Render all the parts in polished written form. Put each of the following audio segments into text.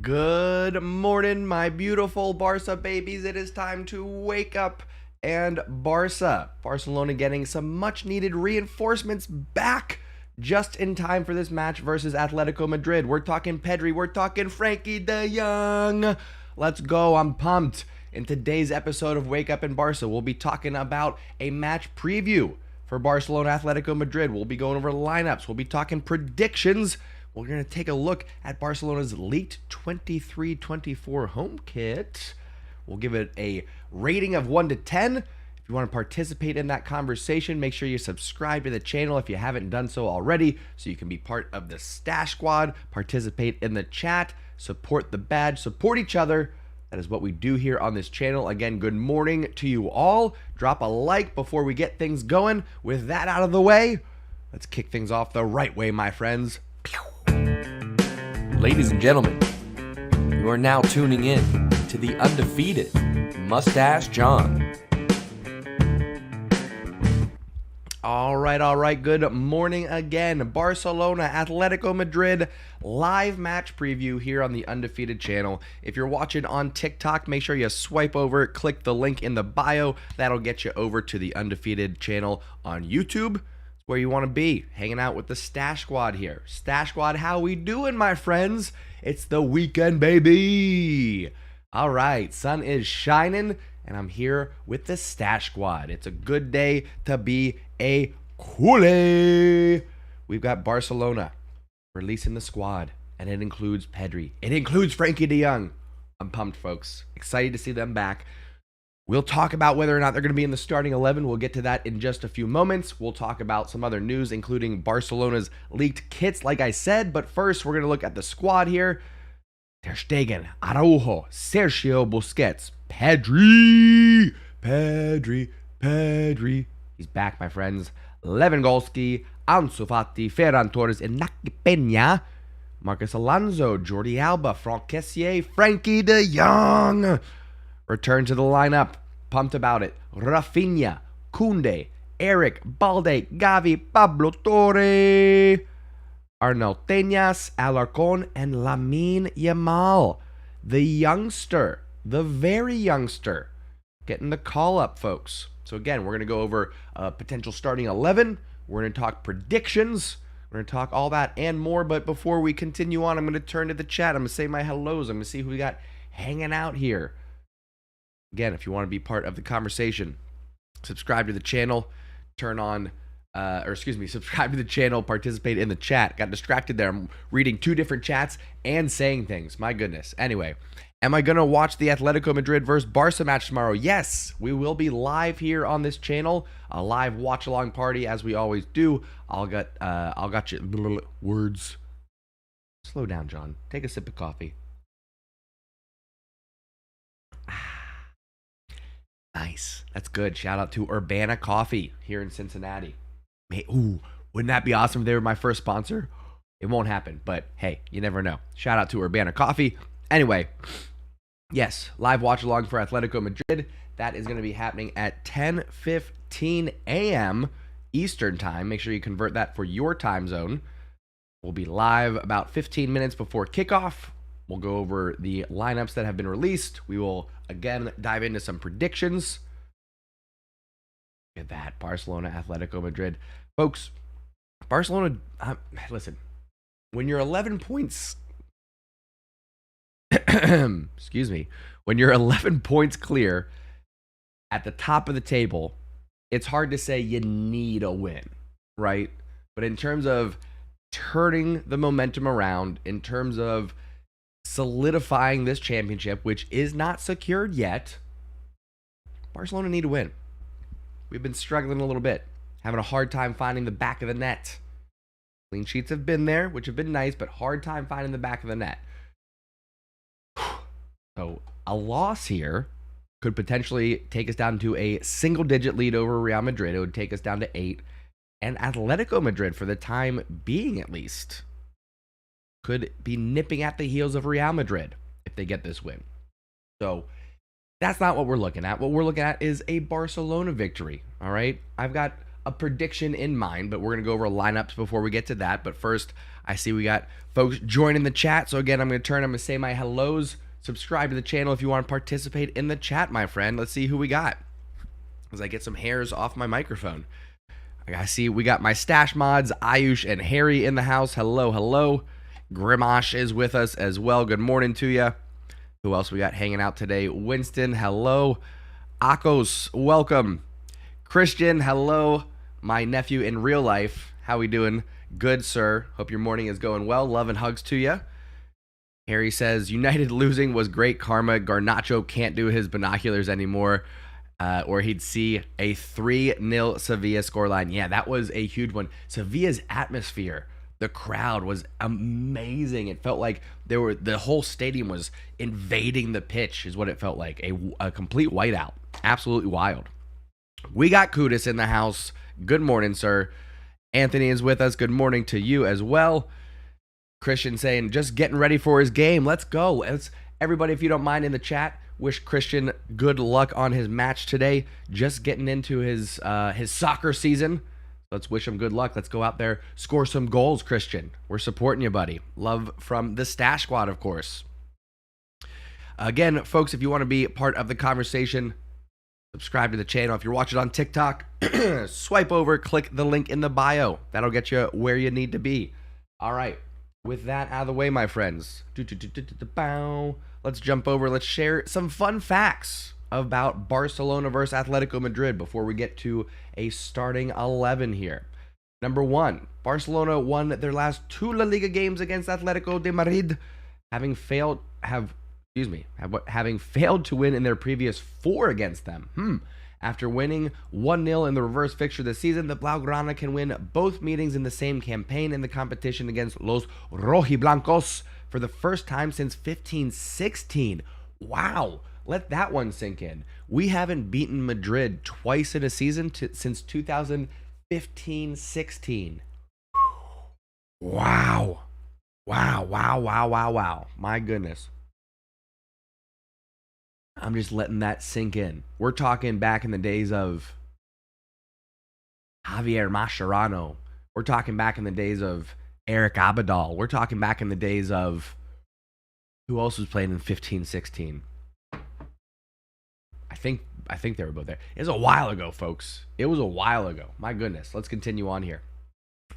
Good morning, my beautiful Barca babies. It is time to wake up. And Barcelona getting some much needed reinforcements back just in time for this match versus Atletico Madrid. We're talking Pedri, we're talking Frankie de Jong. Let's go, I'm pumped. In today's episode of Wake Up in Barca, we'll be talking about a match preview for Barcelona Atletico Madrid. We'll be going over lineups, we'll be talking predictions. We're going to take a look at Barcelona's leaked 23-24 home kit. We'll give it a rating of 1 to 10. If you want to participate in that conversation, make sure you subscribe to the channel if you haven't done so already, so you can be part of the Stash Squad, participate in the chat, support the badge, support each other. That is what we do here on this channel. Again, good morning to you all. Drop a like before we get things going. With that out of the way, let's kick things off the right way, my friends. Ladies and gentlemen, you are now tuning in to the undefeated Mustache John. All right. Good morning again. Barcelona, Atletico Madrid, live match preview here on the Undefeated channel. If you're watching on TikTok, make sure you swipe over, click the link in the bio. That'll get you over to the Undefeated channel on YouTube. It's where you want to be, hanging out with the Stash Squad here. Stash Squad, how we doing, my friends? It's the weekend, baby. All right, sun is shining, and I'm here with the Stash Squad. It's a good day to be a coolie. We've got Barcelona releasing the squad, and it includes Pedri. It includes Frankie de Jong. I'm pumped, folks. Excited to see them back. We'll talk about whether or not they're going to be in the starting 11. We'll get to that in just a few moments. We'll talk about some other news, including Barcelona's leaked kits, like I said. But first, we're going to look at the squad here. Ter Stegen, Araujo, Sergio Busquets, Pedri. He's back, my friends. Lewandowski, Ansu Fati, Ferran Torres, Iñaki Peña, Marcos Alonso, Jordi Alba, Franck Kessié, Frankie de Jong. Return to the lineup. Pumped about it. Raphinha, Koundé, Eric, Balde, Gavi, Pablo Torre, Arnauteñas, Alarcón, and Lamine Yamal. The youngster, the very youngster, getting the call up, folks. So again, we're going to go over potential starting 11. We're going to talk predictions. We're going to talk all that and more. But before we continue on, I'm going to turn to the chat. I'm going to say my hellos. I'm going to see who we got hanging out here. Again, if you want to be part of the conversation, subscribe to the channel, subscribe to the channel, participate in the chat. Got distracted there. I'm reading two different chats and saying things. My goodness. Anyway, am I going to watch the Atletico Madrid versus Barca match tomorrow? Yes, we will be live here on this channel. A live watch-along party, as we always do. I'll got you words. Slow down, John. Take a sip of coffee. Nice. That's good. Shout out to Urbana Coffee here in Cincinnati. Ooh, wouldn't that be awesome if they were my first sponsor? It won't happen, but hey, you never know. Shout out to Urbana Coffee. Anyway, yes, live watch along for Atletico Madrid. That is going to be happening at 10:15 a.m. Eastern time. Make sure you convert that for your time zone. We'll be live about 15 minutes before kickoff. We'll go over the lineups that have been released. We will, again, dive into some predictions. Look at that. Barcelona, Atletico Madrid. Folks, Barcelona, listen, when you're 11 points, excuse me, when you're 11 points clear at the top of the table, it's hard to say you need a win, right? But in terms of turning the momentum around, in terms of solidifying this championship, which is not secured yet, Barcelona need to win. We've been struggling a little bit, having a hard time finding the back of the net. Clean sheets have been there, which have been nice, but hard time finding the back of the net. So a loss here could potentially take us down to a single-digit lead over Real Madrid. It would take us down to 8. And Atletico Madrid, for the time being at least, could be nipping at the heels of Real Madrid if they get this win. So that's not what we're looking at. What we're looking at is a Barcelona victory, all right? I've got a prediction in mind, but we're going to go over lineups before we get to that. But first, I see we got folks joining the chat. So again, I'm going to say my hellos. Subscribe to the channel if you want to participate in the chat, my friend. Let's see who we got as I get some hairs off my microphone. I see we got my stash mods, Ayush and Harry in the house. Hello, hello. Grimash is with us as well. Good morning to you. Who else we got hanging out today? Winston, hello. Akos, welcome. Christian, hello. My nephew in real life. How we doing? Good, sir. Hope your morning is going well. Love and hugs to you. Harry says, United losing was great karma. Garnacho can't do his binoculars anymore, or he'd see a 3-0 Sevilla scoreline. Yeah, that was a huge one. Sevilla's atmosphere, the crowd was amazing. It felt like the whole stadium was invading the pitch, is what it felt like. A complete whiteout. Absolutely wild. We got Kudus in the house. Good morning, sir. Anthony is with us. Good morning to you as well. Christian saying, just getting ready for his game. Let's go. Everybody, if you don't mind in the chat, wish Christian good luck on his match today. Just getting into his soccer season. Let's wish him good luck. Let's go out there, score some goals, Christian. We're supporting you, buddy. Love from the Stash Squad, of course. Again, folks, if you want to be part of the conversation, subscribe to the channel. If you're watching on TikTok, swipe over, click the link in the bio. That'll get you where you need to be. All right. With that out of the way, my friends, let's jump over. Let's share some fun facts about Barcelona versus Atletico Madrid before we get to a starting 11 here. Number 1, Barcelona won their last 2 La Liga games against Atletico de Madrid, having failed to win in their previous 4 against them. After winning 1-0 in the reverse fixture this season, the Blaugrana can win both meetings in the same campaign in the competition against Los Rojiblancos for the first time since 15-16. Wow, let that one sink in. We haven't beaten Madrid twice in a season since 2015-16. Wow. Wow. My goodness. I'm just letting that sink in. We're talking back in the days of Javier Mascherano. We're talking back in the days of Eric Abidal. We're talking back in the days of who else was playing in 15-16? I think they were both there. It was a while ago, folks. It was a while ago. My goodness. Let's continue on here.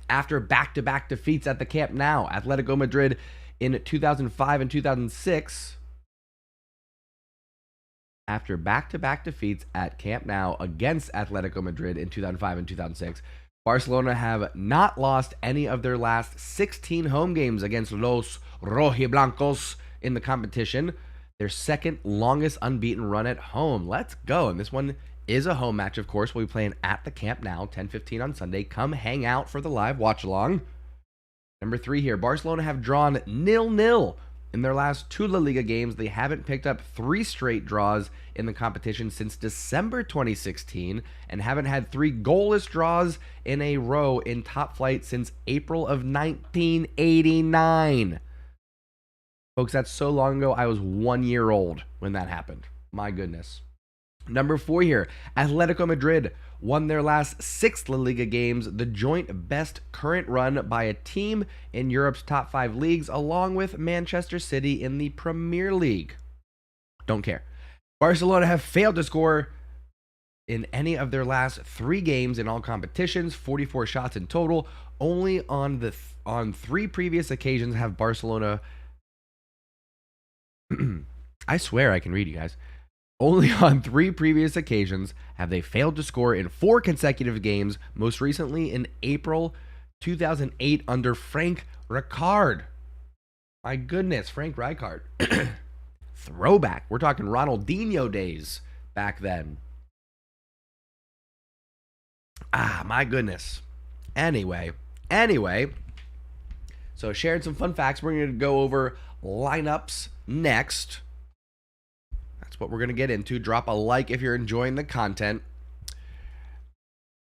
After back-to-back defeats at the Camp Nou, Atletico Madrid in 2005 and 2006. After back-to-back defeats at Camp Nou against Atletico Madrid in 2005 and 2006, Barcelona have not lost any of their last 16 home games against Los Rojiblancos in the competition, their second longest unbeaten run at home. Let's go. And this one is a home match, of course. We'll be playing at the Camp Nou, 10:15 on Sunday. Come hang out for the live watch-along. Number 3 here, Barcelona have drawn 0-0 in their last 2 La Liga games. They haven't picked up 3 straight draws in the competition since December 2016 and haven't had 3 goalless draws in a row in top flight since April of 1989. Folks, that's so long ago. I was 1 year old when that happened. My goodness. Number 4 here, Atletico Madrid won their last 6 La Liga games, the joint best current run by a team in Europe's top 5 leagues, along with Manchester City in the Premier League. Don't care. Barcelona have failed to score in any of their last 3 games in all competitions, 44 shots in total. Only on 3 previous occasions have Barcelona... I swear I can read you guys. Only on 3 previous occasions have they failed to score in 4 consecutive games, most recently in April 2008 under Frank Rijkaard. My goodness, Frank Rijkaard. Throwback. We're talking Ronaldinho days back then. My goodness. Anyway. So sharing some fun facts. We're going to go over lineups next. That's what we're going to get into. Drop a like if you're enjoying the content.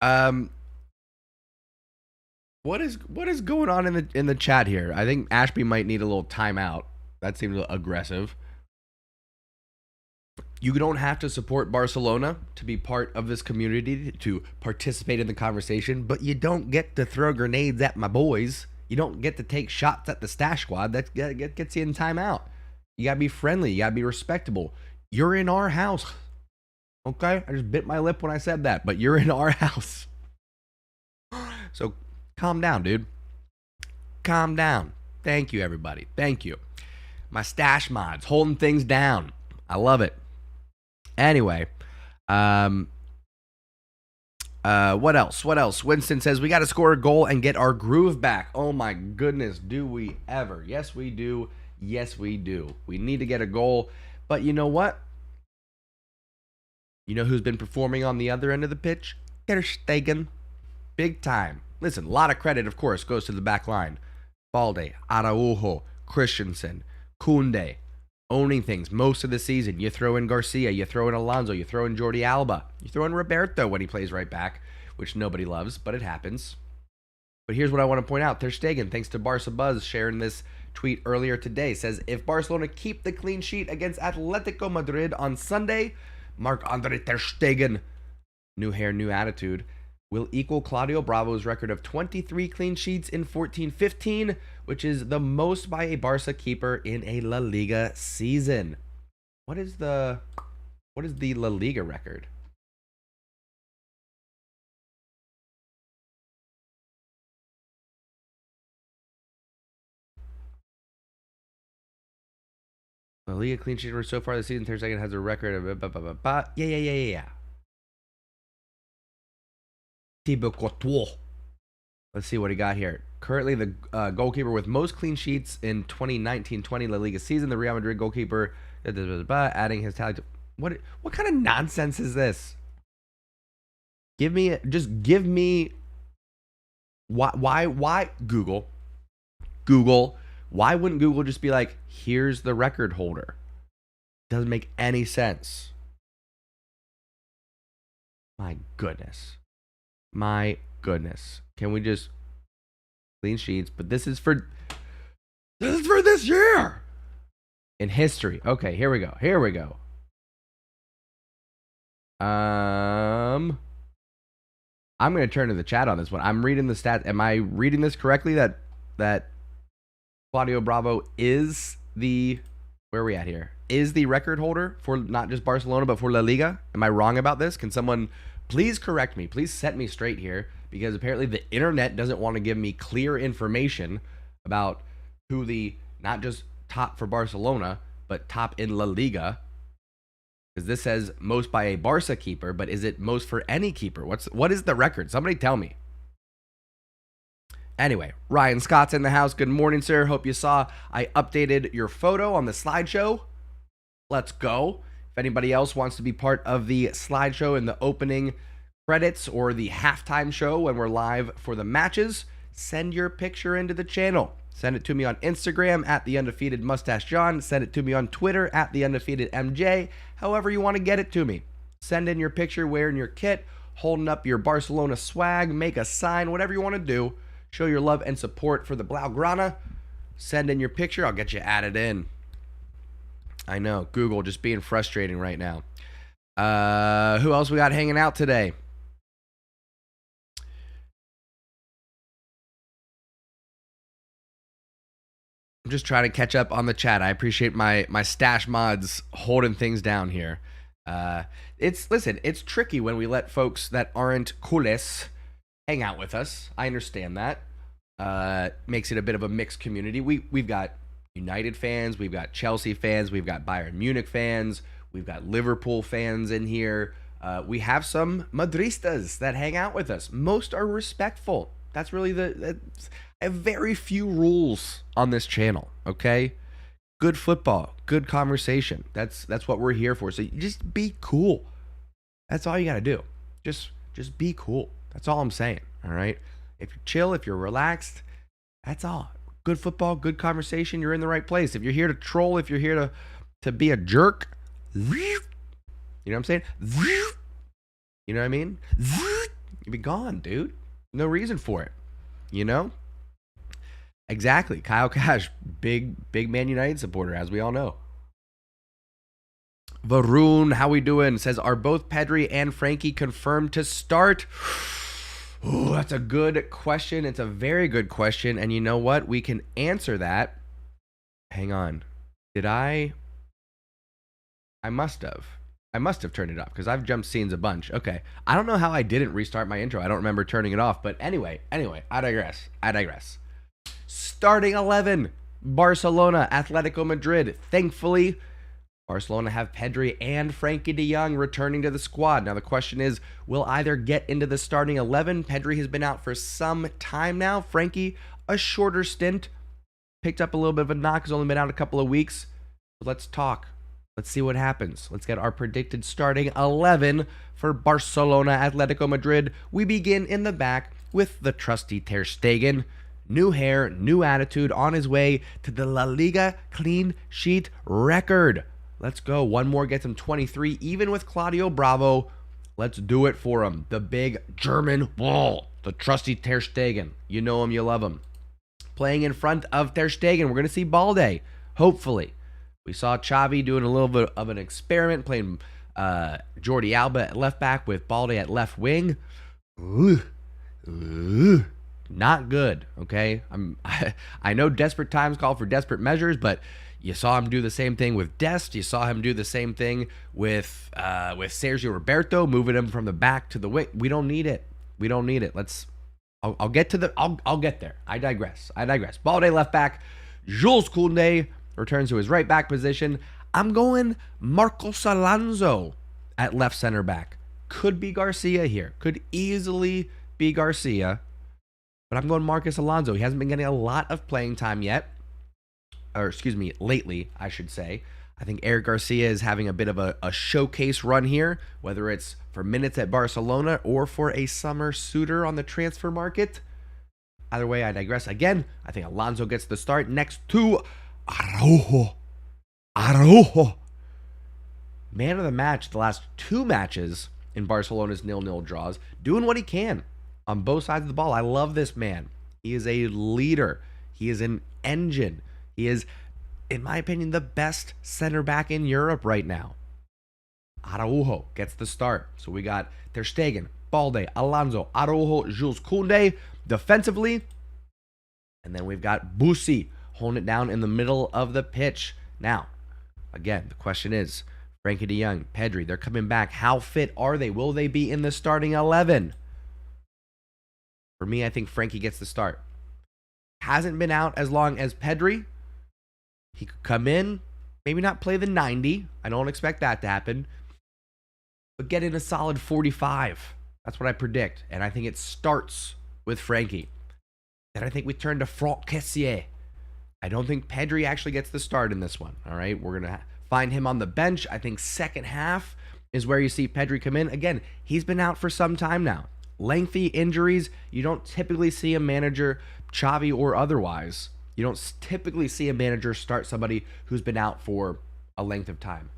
What is going on in the chat here? I think Ashby might need a little timeout. That seems aggressive. You don't have to support Barcelona to be part of this community, to participate in the conversation, but you don't get to throw grenades at my boys. You don't get to take shots at the stash squad. That gets you in timeout. You got to be friendly. You got to be respectable. You're in our house. Okay? I just bit my lip when I said that, but you're in our house. So calm down, dude. Calm down. Thank you, everybody. Thank you. My stash mods holding things down. I love it. Anyway, what else? Winston says we got to score a goal and get our groove back. Oh my goodness, do we ever? Yes, we do. Yes, we do. We need to get a goal. But you know what? You know who's been performing on the other end of the pitch? Ter Stegen. Big time. Listen, a lot of credit, of course, goes to the back line. Balde, Araujo, Christensen, Koundé. Owning things most of the season. You throw in Garcia, you throw in Alonso, you throw in Jordi Alba, you throw in Roberto when he plays right back, which nobody loves, but it happens. But here's what I want to point out. Ter Stegen, thanks to Barca Buzz, sharing this tweet earlier today, says, if Barcelona keep the clean sheet against Atletico Madrid on Sunday, Marc-Andre Ter Stegen, new hair, new attitude, will equal Claudio Bravo's record of 23 clean sheets in 14-15, which is the most by a Barca keeper in a La Liga season. What is the La Liga record? La Liga clean sheet so far this season. Ter Stegen has a record of yeah. Thibaut Courtois. Let's see what he got here. Currently the goalkeeper with most clean sheets in 2019-20 La Liga season. The Real Madrid goalkeeper, adding his tally to... What kind of nonsense is this? Give me why Google, why wouldn't Google just be like, here's the record holder? Doesn't make any sense. My goodness. Can we just clean sheets? But this is for this year in history. Okay, here we go. I'm gonna turn to the chat on this one. I'm reading the stats. Am I reading this correctly? That Claudio Bravo is where are we at here? Is the record holder for not just Barcelona but for La Liga? Am I wrong about this? Can someone please correct me? Please set me straight here, because apparently the internet doesn't want to give me clear information about who the not just top for Barcelona but top in La Liga. Because this says most by a Barca keeper, but is it most for any keeper? What is the record? Somebody tell me. Anyway, Ryan Scott's in the house. Good morning, sir. Hope you saw I updated your photo on the slideshow. Let's go. If anybody else wants to be part of the slideshow in the opening credits or the halftime show when we're live for the matches, send your picture into the channel. Send it to me on Instagram at the undefeated mustache John. Send it to me on Twitter at the undefeated MJ. However you want to get it to me. Send in your picture wearing your kit, holding up your Barcelona swag, make a sign, whatever you want to do. Show your love and support for the Blaugrana. Send in your picture. I'll get you added in. I know, Google just being frustrating right now. Who else we got hanging out today? I'm just trying to catch up on the chat. I appreciate my stash mods holding things down here. It's tricky when we let folks that aren't culés hang out with us. I understand that. Makes it a bit of a mixed community. We've got United fans, we've got Chelsea fans, we've got Bayern Munich fans, we've got Liverpool fans in here. We have some Madristas that hang out with us. Most are respectful. That's really I have very few rules on this channel, okay? Good football, good conversation. That's what we're here for. So you just be cool. That's all you got to do. Just be cool. That's all I'm saying, all right? If you're chill, if you're relaxed, that's all. Good football, good conversation, you're in the right place. If you're here to troll, if you're here to be a jerk, you know what I'm saying? You know what I mean? You'd be gone, dude. No reason for it, you know? Exactly. Kyle Cash, big Man United supporter, as we all know. Varun, how we doing? Says, are both Pedri and Frankie confirmed to start? Ooh, that's a good question. It's a very good question. And you know what? We can answer that. Hang on. Did I must have. I must have turned it off because I've jumped scenes a bunch. Okay. I don't know how I didn't restart my intro. I don't remember turning it off. But anyway, I digress. Starting 11, Barcelona, Atletico Madrid. Thankfully, Barcelona have Pedri and Frankie de Jong returning to the squad. Now the question is, will either get into the starting 11? Pedri has been out for some time now. Frankie, a shorter stint. Picked up a little bit of a knock. Has only been out a couple of weeks. Let's talk. Let's see what happens. Let's get our predicted starting 11 for Barcelona, Atletico Madrid. We begin in the back with the trusty Ter Stegen. New hair, new attitude, on his way to the La Liga clean sheet record. Let's go. One more gets him 23, even with Claudio Bravo. Let's do it for him. The big German wall, the trusty Ter Stegen. You know him, you love him. Playing in front of Ter Stegen, we're going to see Balde, hopefully. We saw Xavi doing a little bit of an experiment, playing Jordi Alba at left back with Balde at left wing. Not good, okay? I know desperate times call for desperate measures, but you saw him do the same thing with Dest. You saw him do the same thing with Sergio Roberto, moving him from the back to the wing. We don't need it. We don't need it. I'll get there. I digress. Balde left back. Jules Koundé returns to his right back position. I'm going Marcos Alonso at left center back. Could be Garcia here. Could easily be Garcia. But I'm going Marcos Alonso. He hasn't been getting a lot of playing time yet. Or, excuse me, lately, I should say. I think Eric Garcia is having a bit of a showcase run here, whether it's for minutes at Barcelona or for a summer suitor on the transfer market. Either way, I digress. Again, I think Alonso gets the start next to Araujo. Man of the match the last two matches in Barcelona's 0-0 draws, doing what he can on both sides of the ball. I love this man. He is a leader. He is an engine. He is, in my opinion, the best center back in Europe right now. Araujo gets the start. So we got Ter Stegen, Balde, Alonso, Araujo, Jules Koundé defensively. And then we've got Busi holding it down in the middle of the pitch. Now, again, the question is, Frankie de Jong, Pedri, they're coming back. How fit are they? Will they be in the starting 11? For me, I think Frankie gets the start. Hasn't been out as long as Pedri. He could come in, maybe not play the 90. I don't expect that to happen. But get in a solid 45. That's what I predict. And I think it starts with Frankie. Then I think we turn to Franck Kessié. I don't think Pedri actually gets the start in this one. All right, we're going to find him on the bench. I think second half is where you see Pedri come in. Again, he's been out for some time now. Lengthy injuries. You don't typically see a manager, Xavi or otherwise, you don't typically see a manager start somebody who's been out for a length of time.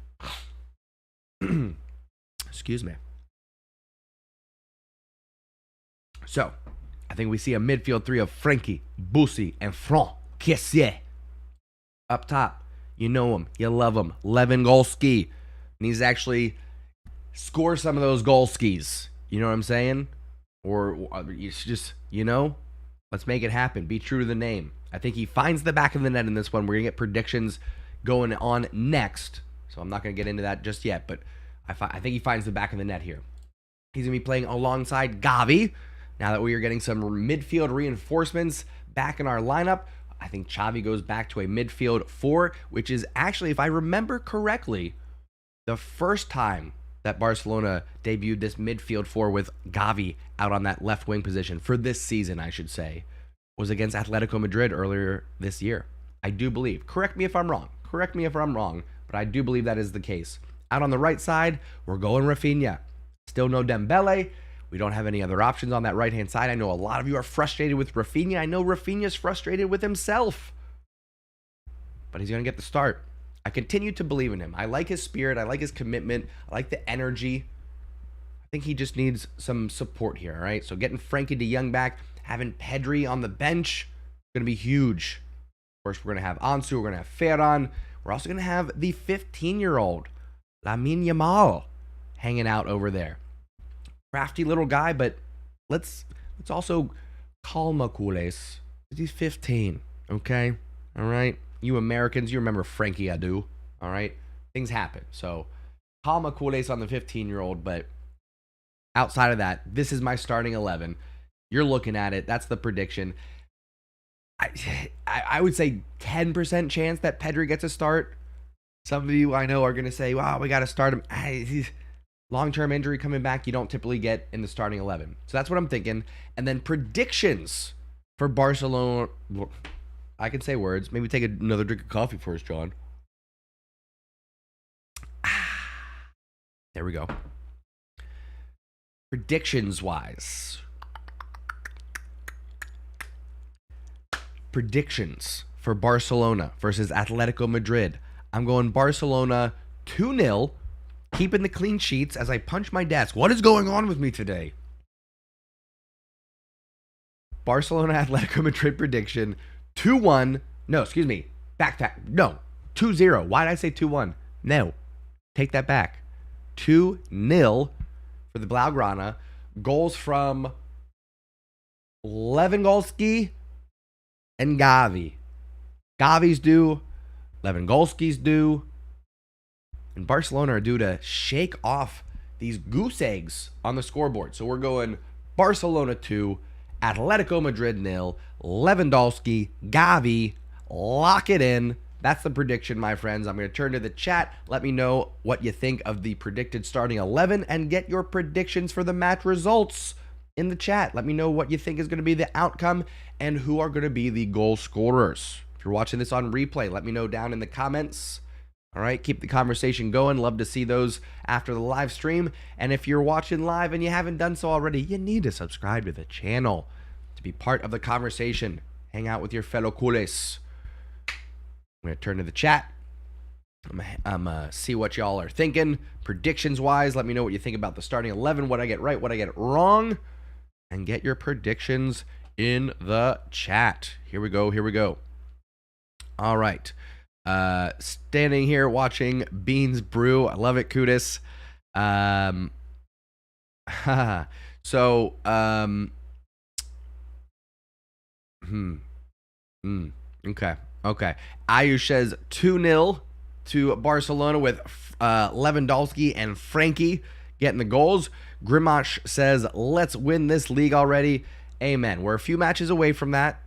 Excuse me. So, I think we see a midfield three of Frankie, Busi, and Franck Kessié. Up top, you know him, you love him, Lewandowski. Needs to actually score some of those goal skis. You know what I'm saying? Or it's just, let's make it happen. Be true to the name. I think he finds the back of the net in this one. We're going to get predictions going on next. So I'm not going to get into that just yet. But I think he finds the back of the net here. He's going to be playing alongside Gavi. Now that we are getting some midfield reinforcements back in our lineup, I think Xavi goes back to a midfield 4, which is actually, if I remember correctly, the first time that Barcelona debuted this midfield 4 with Gavi out on that left wing position for this season, I should say, was against Atletico Madrid earlier this year. I do believe. Correct me if I'm wrong, but I do believe that is the case. Out on the right side, we're going Raphinha. Still no Dembele. We don't have any other options on that right-hand side. I know a lot of you are frustrated with Raphinha. I know Raphinha's frustrated with himself. But he's going to get the start. I continue to believe in him. I like his spirit. I like his commitment. I like the energy. I think he just needs some support here, all right? So getting Frankie de Jong back, having Pedri on the bench, going to be huge. Of course, we're going to have Ansu. We're going to have Ferran. We're also going to have the 15-year-old Lamine Yamal hanging out over there. Crafty little guy, but let's also calma cules. He's 15, okay? All right? You Americans, you remember Frankie Adu, all right? Things happen. So, calma cules on the 15-year-old, but outside of that, this is my starting 11. You're looking at it. That's the prediction. I would say 10% chance that Pedri gets a start. Some of you I know are going to say, wow, we got to start him. He's long-term injury coming back, you don't typically get in the starting 11. So that's what I'm thinking. And then predictions for Barcelona. I can say words. Maybe take another drink of coffee first, John. There we go. Predictions-wise. Predictions for Barcelona versus Atletico Madrid. I'm going Barcelona 2-0. Keeping the clean sheets as I punch my desk. What is going on with me today? Barcelona Atletico Madrid prediction 2-1. No, excuse me. Back. No. 2-0. Why did I say 2-1? No. Take that back. 2-0 for the Blaugrana. Goals from Lewandowski and Gavi. Gavi's due. Lewandowski's due. And Barcelona are due to shake off these goose eggs on the scoreboard. So we're going Barcelona 2, Atletico Madrid 0, Lewandowski, Gavi, lock it in. That's the prediction, my friends. I'm going to turn to the chat. Let me know what you think of the predicted starting 11 and get your predictions for the match results in the chat. Let me know what you think is going to be the outcome and who are going to be the goal scorers. If you're watching this on replay, let me know down in the comments. All right, keep the conversation going. Love to see those after the live stream. And if you're watching live and you haven't done so already, you need to subscribe to the channel to be part of the conversation. Hang out with your fellow culés. I'm going to turn to the chat. I'm going to see what y'all are thinking. Predictions-wise, let me know what you think about the starting 11, what I get right, what I get wrong. And get your predictions in the chat. Here we go. All right. Standing here watching Beans brew. I love it, Kudis. Okay. Ayush says 2-0 to Barcelona with Lewandowski and Frankie getting the goals. Grimash says, let's win this league already. Amen. We're a few matches away from that.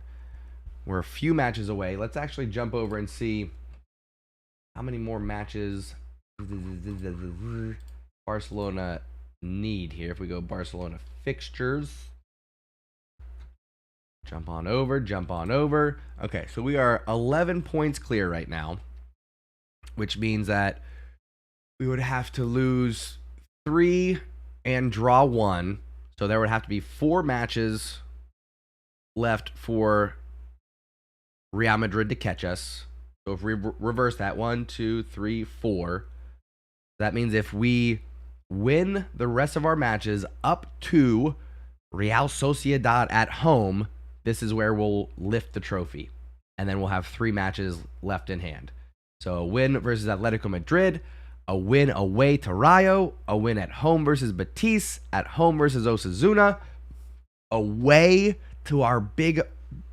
Let's actually jump over and see how many more matches Barcelona need here. If we go Barcelona fixtures. Jump on over. Okay, so we are 11 points clear right now, which means that we would have to lose 3 and draw 1. So there would have to be 4 matches left for Real Madrid to catch us. So if we reverse that, 1, 2, 3, 4, that means if we win the rest of our matches up to Real Sociedad at home, this is where we'll lift the trophy. And then we'll have 3 matches left in hand. So a win versus Atletico Madrid, a win away to Rayo, a win at home versus Betis, at home versus Osasuna, away to our big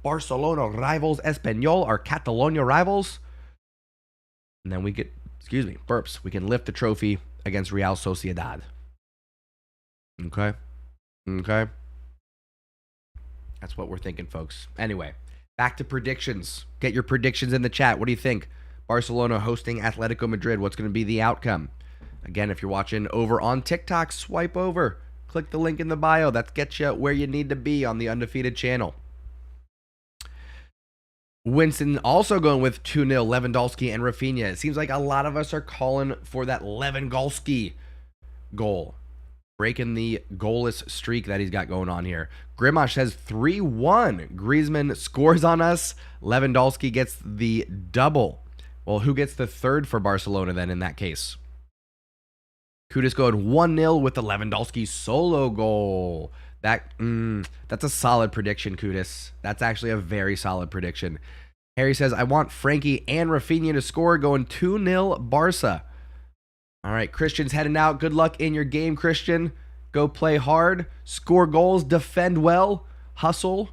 Barcelona rivals, Espanyol, our Catalonia rivals. And then we get, we can lift the trophy against Real Sociedad. Okay. That's what we're thinking, folks. Anyway, back to predictions. Get your predictions in the chat. What do you think? Barcelona hosting Atletico Madrid. What's going to be the outcome? Again, if you're watching over on TikTok, swipe over. Click the link in the bio. That gets you where you need to be on the Undefeated channel. Winston also going with 2-0, Lewandowski and Raphinha. It seems like a lot of us are calling for that Lewandowski goal. Breaking the goalless streak that he's got going on here. Grimash says 3-1. Griezmann scores on us. Lewandowski gets the double. Well, who gets the third for Barcelona then in that case? Kudus going 1-0 with the Lewandowski solo goal. That's a solid prediction, Kudus. That's actually a very solid prediction. Harry says, I want Frankie and Raphinha to score, going 2-0 Barca. All right, Christian's heading out. Good luck in your game, Christian. Go play hard, score goals, defend well, hustle.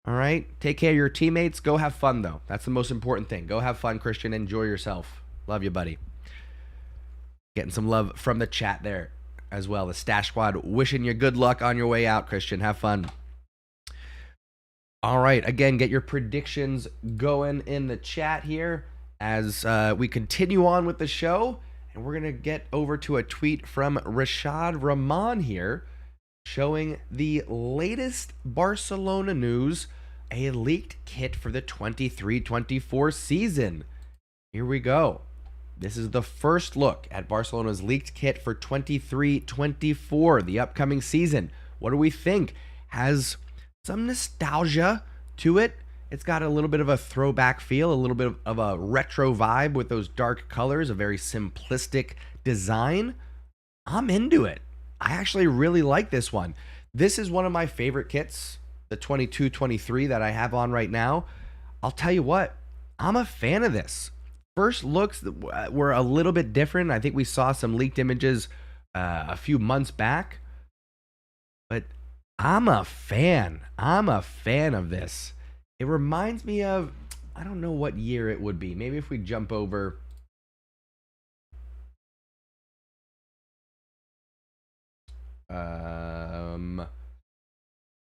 All right, take care of your teammates. Go have fun, though. That's the most important thing. Go have fun, Christian. Enjoy yourself. Love you, buddy. Getting some love from the chat there as well. The Stash Squad wishing you good luck on your way out, Christian. Have fun. All right, again, get your predictions going in the chat here as we continue on with the show. And we're going to get over to a tweet from Rashad Rahman here showing the latest Barcelona news, a leaked kit for the 23-24 season. Here we go. This is the first look at Barcelona's leaked kit for 23-24, the upcoming season. What do we think? Has some nostalgia to it. It's got a little bit of a throwback feel, a little bit of a retro vibe with those dark colors, a very simplistic design. I'm into it. I actually really like this one. This is one of my favorite kits, the 22-23 that I have on right now. I'll tell you what, I'm a fan of this. First looks were a little bit different. I think we saw some leaked images a few months back. But I'm a fan. I'm a fan of this. It reminds me of, I don't know what year it would be. Maybe if we jump over.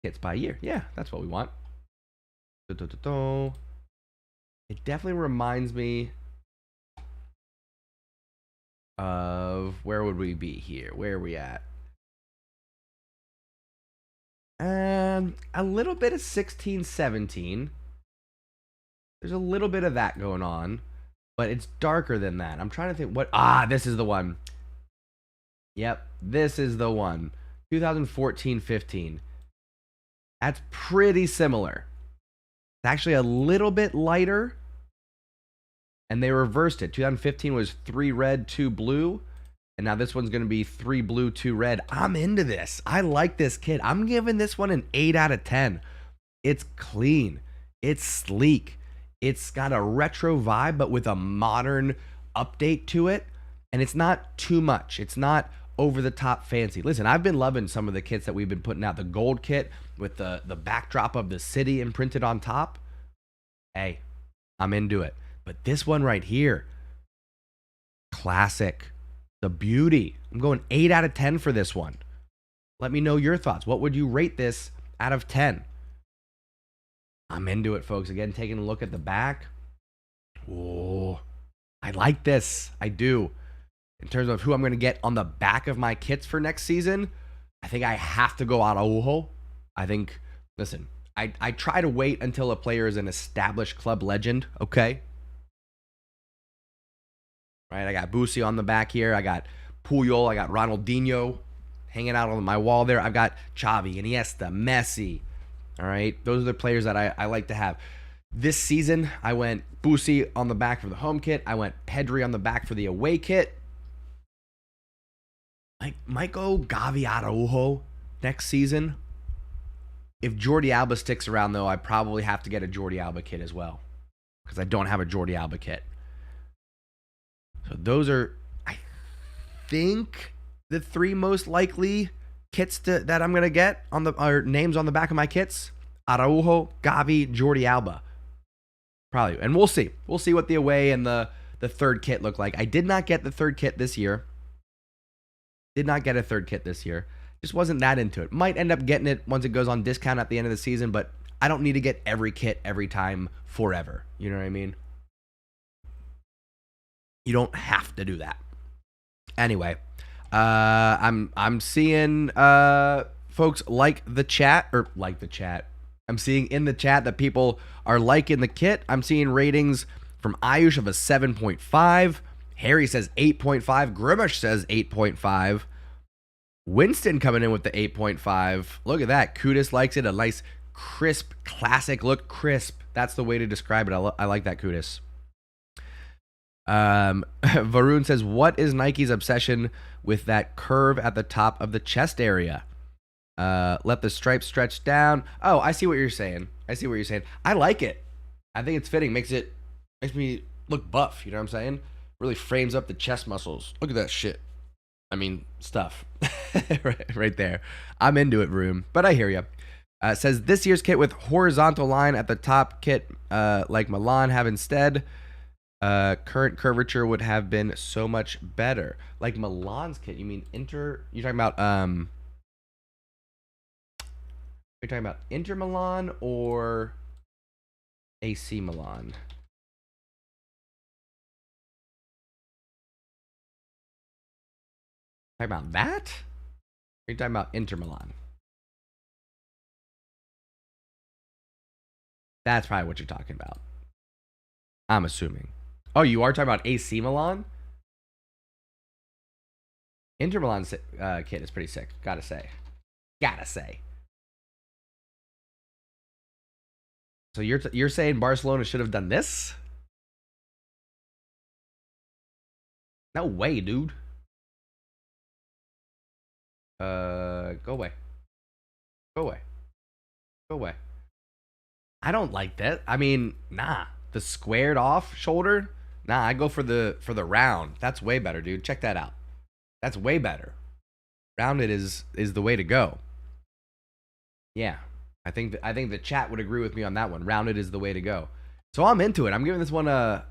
Hits by year. Yeah, that's what we want. It definitely reminds me of, where would we be here? Where are we at? A little bit of 16-17. There's a little bit of that going on, but it's darker than that. I'm trying to think what. This is the one. Yep, this is the one. 2014-15. That's pretty similar. It's actually a little bit lighter, and they reversed it. 2015 was 3 red, 2 blue. And now this one's going to be 3 blue, 2 red. I'm into this. I like this kit. I'm giving this one an 8 out of 10. It's clean. It's sleek. It's got a retro vibe, but with a modern update to it. And it's not too much. It's not over the top fancy. Listen, I've been loving some of the kits that we've been putting out. The gold kit with the backdrop of the city imprinted on top. Hey, I'm into it. But this one right here, classic. The beauty. I'm going 8 out of 10 for this one. Let me know your thoughts. What would you rate this out of 10? I'm into it, folks. Again, taking a look at the back. Oh, I like this. I do. In terms of who I'm going to get on the back of my kits for next season, I think I have to go araujo. I think, listen, I try to wait until a player is an established club legend, okay? Right, I got Busi on the back here. I got Puyol. I got Ronaldinho hanging out on my wall there. I've got Xavi, Iniesta, Messi. All right, those are the players that I like to have. This season, I went Busi on the back for the home kit. I went Pedri on the back for the away kit. I might go Gavi Araujo next season. If Jordi Alba sticks around, though, I probably have to get a Jordi Alba kit as well because I don't have a Jordi Alba kit. So those are, I think, the 3 most likely kits that I'm going to get on the names on the back of my kits. Araujo, Gavi, Jordi Alba. Probably. And we'll see. We'll see what the away and the third kit look like. I did not get the third kit this year. Did not get a third kit this year. Just wasn't that into it. Might end up getting it once it goes on discount at the end of the season, but I don't need to get every kit every time forever. You know what I mean? You don't have to do that. Anyway, I'm seeing folks like the chat. I'm seeing in the chat that people are liking the kit. I'm seeing ratings from Ayush of a 7.5. Harry says 8.5. Grimish says 8.5. Winston coming in with the 8.5. Look at that. Kudus likes it. A nice, crisp, classic look. Crisp. That's the way to describe it. I like that, Kudus. Varun says, what is Nike's obsession with that curve at the top of the chest area? Let the stripes stretch down. Oh, I see what you're saying. I like it. I think it's fitting. Makes me look buff. You know what I'm saying? Really frames up the chest muscles. Look at that shit. I mean, stuff. right there. I'm into it, Room. But I hear you. It says this year's kit with horizontal line at the top kit, like Milan have instead. Current curvature would have been so much better. Like Milan's kit, you mean Inter? You're talking about Inter Milan or AC Milan? Talking about that? Or are you talking about Inter Milan? That's probably what you're talking about. I'm assuming. Oh, you are talking about AC Milan? Inter Milan's kit is pretty sick. Gotta say. So you're saying Barcelona should have done this? No way, dude. Go away. I don't like that. I mean, nah. The squared off shoulder? Nah, I go for the round. That's way better, dude. Check that out. That's way better. Rounded is the way to go. Yeah. I think the chat would agree with me on that one. Rounded is the way to go. So I'm into it. I'm giving this one a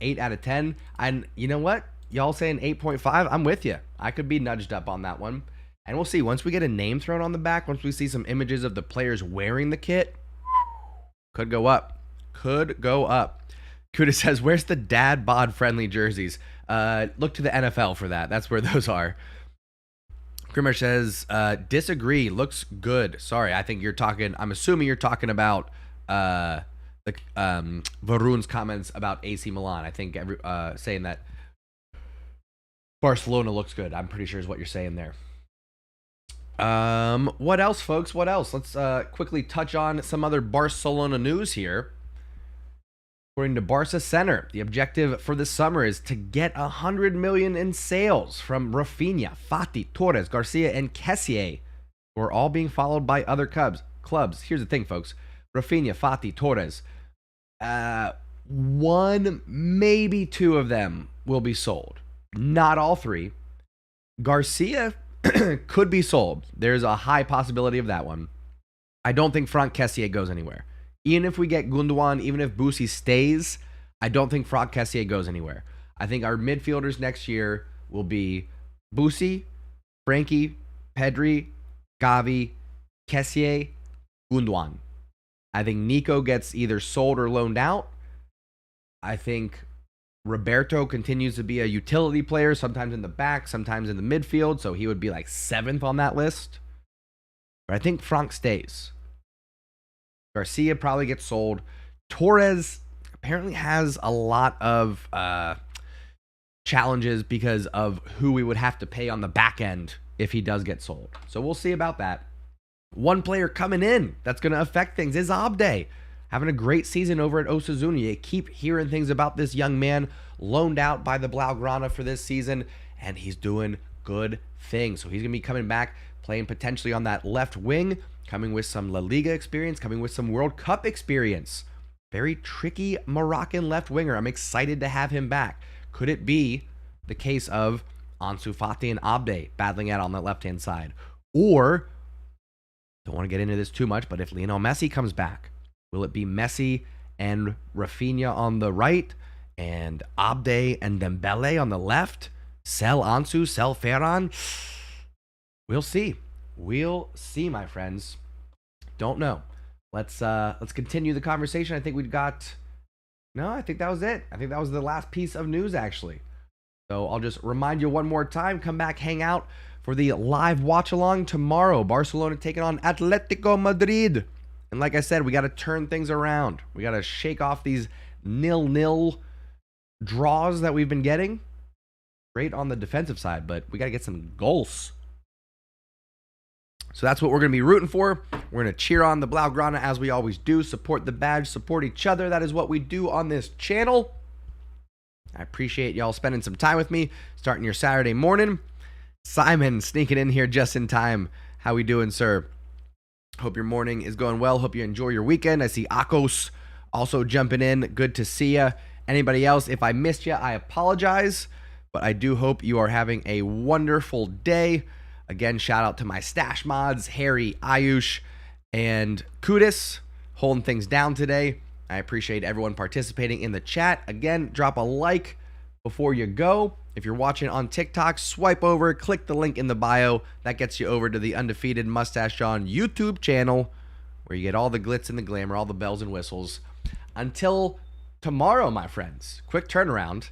8 out of 10. And you know what? Y'all saying 8.5? I'm with you. I could be nudged up on that one. And we'll see. Once we get a name thrown on the back, once we see some images of the players wearing the kit, could go up. Kuda says, where's the dad bod friendly jerseys? Look to the NFL for that. That's where those are. Grimmer says, disagree. Looks good. Sorry, I think I'm assuming you're talking about Varun's comments about AC Milan. I think saying that Barcelona looks good. I'm pretty sure is what you're saying there. What else, folks? What else? Let's quickly touch on some other Barcelona news here. According to Barca Center, the objective for the summer is to get 100 million in sales from Raphinha, Fati, Torres, Garcia, and Kessié, who are all being followed by other clubs. Here's the thing, folks. Raphinha, Fati, Torres, one, maybe two of them will be sold. Not all three. Garcia could be sold. There's a high possibility of that one. I don't think Franck Kessié goes anywhere. Even if we get Gundogan, even if Boosie stays, I don't think Franck Kessié goes anywhere. I think our midfielders next year will be Boosie, Frankie, Pedri, Gavi, Kessié, Gundogan. I think Nico gets either sold or loaned out. I think Roberto continues to be a utility player, sometimes in the back, sometimes in the midfield, so he would be like 7th on that list. But I think Franck stays. Garcia probably gets sold. Torres apparently has a lot of challenges because of who we would have to pay on the back end if he does get sold. So we'll see about that. One player coming in that's going to affect things is Abde. Having a great season over at Osasuna. You keep hearing things about this young man loaned out by the Blaugrana for this season, and he's doing good things. So he's going to be coming back, playing potentially on that left wing, coming with some La Liga experience, coming with some World Cup experience. Very tricky Moroccan left winger. I'm excited to have him back. Could it be the case of Ansu Fati and Abde battling out on the left-hand side? Or, don't want to get into this too much, but if Lionel Messi comes back, will it be Messi and Raphinha on the right and Abde and Dembele on the left? Sell Ansu, sell Ferran? We'll see. We'll see, my friends. Don't know. Let's continue the conversation. I think we've got... No, I think that was it. I think that was the last piece of news, actually. So I'll just remind you one more time. Come back, hang out for the live watch-along tomorrow. Barcelona taking on Atletico Madrid. And like I said, we got to turn things around. We got to shake off these 0-0 draws that we've been getting. Great on the defensive side, but we got to get some goals. So that's what we're going to be rooting for. We're going to cheer on the Blaugrana as we always do. Support the badge, support each other. That is what we do on this channel. I appreciate y'all spending some time with me, starting your Saturday morning. Simon sneaking in here just in time. How we doing, sir? Hope your morning is going well. Hope you enjoy your weekend. I see Akos also jumping in. Good to see ya. Anybody else, if I missed you, I apologize, but I do hope you are having a wonderful day. Again, shout out to my stash mods, Harry, Ayush, and Kudis, holding things down today. I appreciate everyone participating in the chat. Again, drop a like before you go. If you're watching on TikTok, swipe over, click the link in the bio. That gets you over to the Undefeated Mustache John YouTube channel, where you get all the glitz and the glamour, all the bells and whistles. Until tomorrow, my friends, quick turnaround.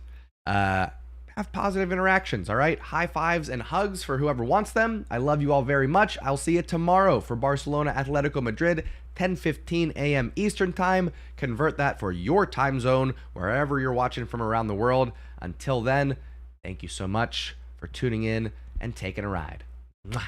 Have positive interactions, all right? High fives and hugs for whoever wants them. I love you all very much. I'll see you tomorrow for Barcelona, Atletico Madrid, 10:15 a.m. Eastern Time. Convert that for your time zone, wherever you're watching from around the world. Until then, thank you so much for tuning in and taking a ride. Mwah.